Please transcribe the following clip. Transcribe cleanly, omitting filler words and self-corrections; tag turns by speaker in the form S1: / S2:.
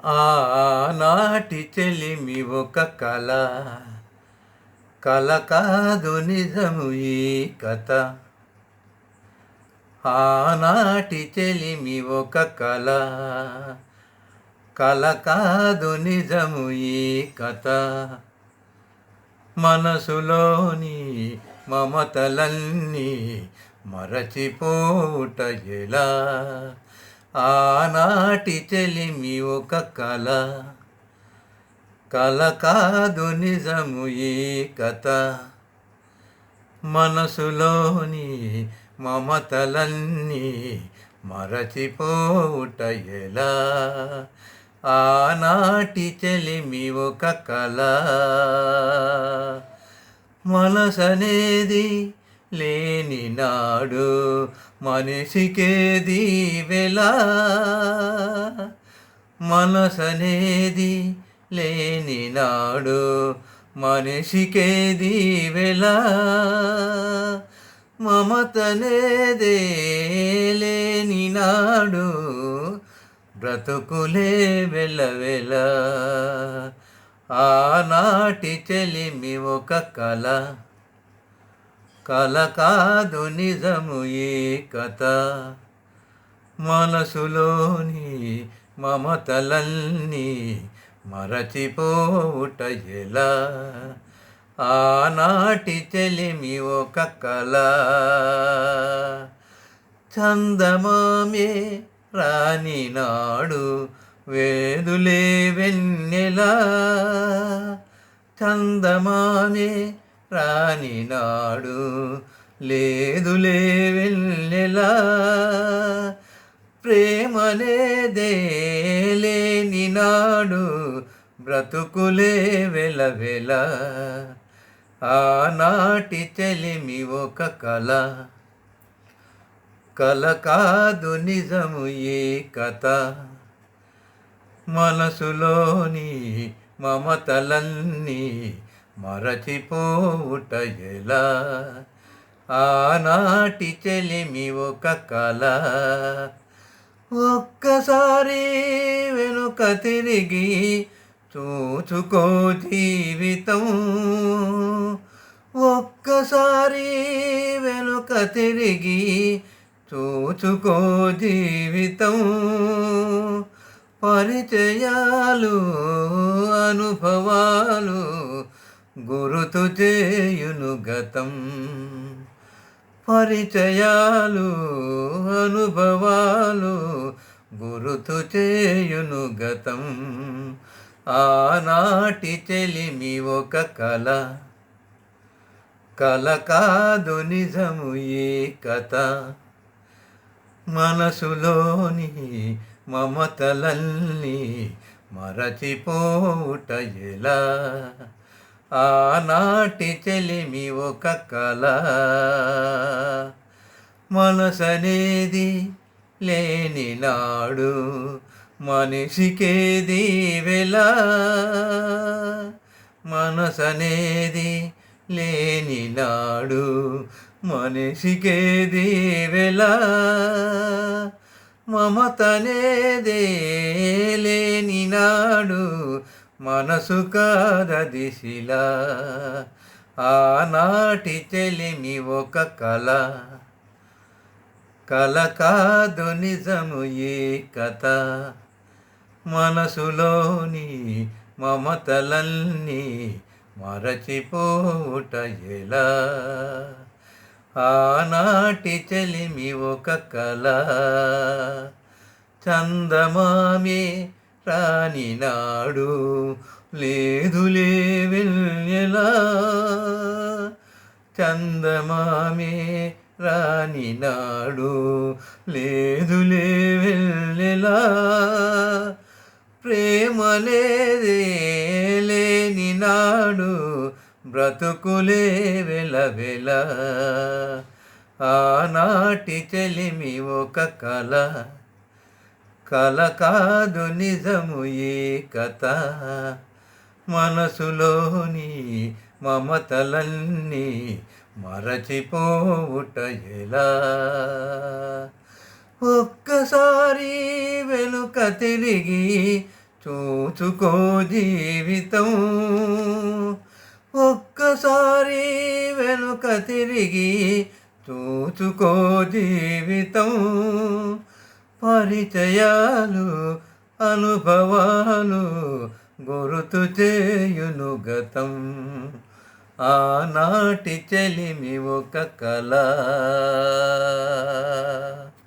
S1: ఆనాటి చెలిమి ఒక కల, కల కాదు నిజము ఈ కథ. ఆనాటి చెలిమి ఒక కల, కల కాదు నిజము ఈ కథ. మనసులోని మమతలన్నీ మరచిపోవుట ఎలా? ఆనాటి చెలిమి ఒక కల, కల కాదు నిజము ఈ కథ. మనసులోని మమతలన్నీ మరచిపోవుట ఎలా? ఆనాటి చెలిమి ఒక కల. మనసనేది లేని నాడు మనిషికేది వెలా? మనసనేది లేని నాడు మనిషికేది వెలా? మమతనేదే లేని నాడు బ్రతుకులే వెలవెల. ఆనాటి చెలిమి ఒక కల, కల కాదు నిజము ఈ కథ. మనసులోని మమతలన్నీ మరచిపోవుట ఎలా? ఆనాటి చెలిమి ఒక కల. చందమామే రాని నాడు వేదులే వెన్నెలా? చందమామే రాని నాడు లేదులే వెన్నెలా? ప్రేమనేదే లేని నాడు బ్రతుకులే వెలవెల. ఆనాటి చెలిమి ఒక కల, కల కాదు నిజము ఈ కథ. మనసులోని మమతలన్నీ మరచిపోవుట ఎలా? ఆనాటి చెలిమి ఒక కల. ఒక్కసారి వెనుక తిరిగి చూచుకో జీవితం. ఒక్కసారి వెనుక తిరిగి చూచుకో జీవితం. పరిచయాలు అనుభవాలు గురుతు చేయును గతం. పరిచయాలు అనుభవాలు గురుతు చేయును గతం. ఆనాటి చెలిమి ఒక కల, కల కాదు నిజము ఈ కథ. మనసులోని మమతలన్నీ మరచిపోవుట ఎలా? ఆనాటి చెలిమి ఒక కల. మనసనేది లేని నాడు మనిషికేది వెలా? మనసనేది లేని నాడు మనిషికేది వెలా? మమతనేదే లేని నాడు మనసు కాదది శిలా. ఆనాటి చెలిమి ఒక కల, కల కాదు నిజము ఈ కథ. మనసులోని మమతలన్నీ మరచిపోవుట ఎలా? ఆనాటి చెలిమి ఒక కల. చందమామే రాని నాడు లేదులే వెన్నెలా? చందమామే రాని నాడు లేదులే వెన్నెలా? ప్రేమనేదే లేని నాడు బ్రతుకులే వెలవెల. ఆనాటి చెలిమి ఒక కల, కల కాదు నిజము ఈ కథ. మనసులోని మమతలన్నీ మరచిపోవుట ఎలా? ఒక్కసారి వెనుక తిరిగి చూచుకో జీవితం ఒక్కసారి వెనుక తిరిగి చూచుకో జీవితం పరిచయాలు అనుభవాలు గుర్తు చేయును గతం ఆనాటి చెలిమి ఒక కళ